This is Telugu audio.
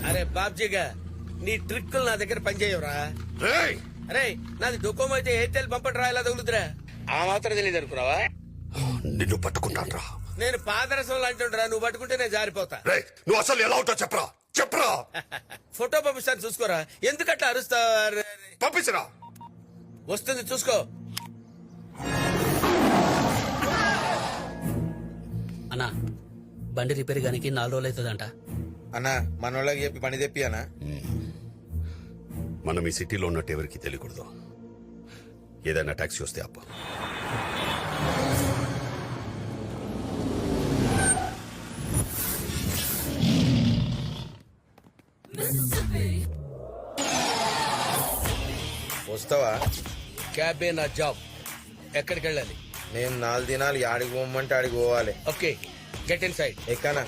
అరే బాబ్జీగా నీ ట్రిక్కులు నా దగ్గర పనిచేయవురా. రేయ్ అరే నాది డొకోమో అయితే ఎయిర్టెల్ పంపడం రా ఇలా తగులుతురా. ఆ మాత్రం తెలియదు అనుకున్నావా? నిన్ను పట్టుకుంటాను రా. నేను పాదరసం అంటుండ్రా, నువ్వు పట్టుకుంటే నేను జారిపోతా. రేయ్ నువ్వు అసలు ఎలా ఉంటావు చెప్పరా చెప్పరా. ఫోటో పంపిస్తాను చూసుకోరా. ఎందుకట్లా అరుస్తావు? పంపించరా. వస్తుంది చూసుకో. అన్నా బండి రిపేర్ గానికి 4 రోజులు అవుతుందంట. అన్నా మనోళ్ళకి చెప్పి పని తెప్పి అన్నా. మనం ఈ సిటీలో ఉన్నట్టు ఎవరికి తెలియకూడదు. ఏదైనా టాక్సీ వస్తే అప్ప. వస్తావా? క్యాబే నా జాబ్. ఎక్కడికి వెళ్ళాలి? మేము 4 దినాలు ఆడికి పోమంటే ఆడికి పోవాలి. Okay get inside. ఎక్కనా?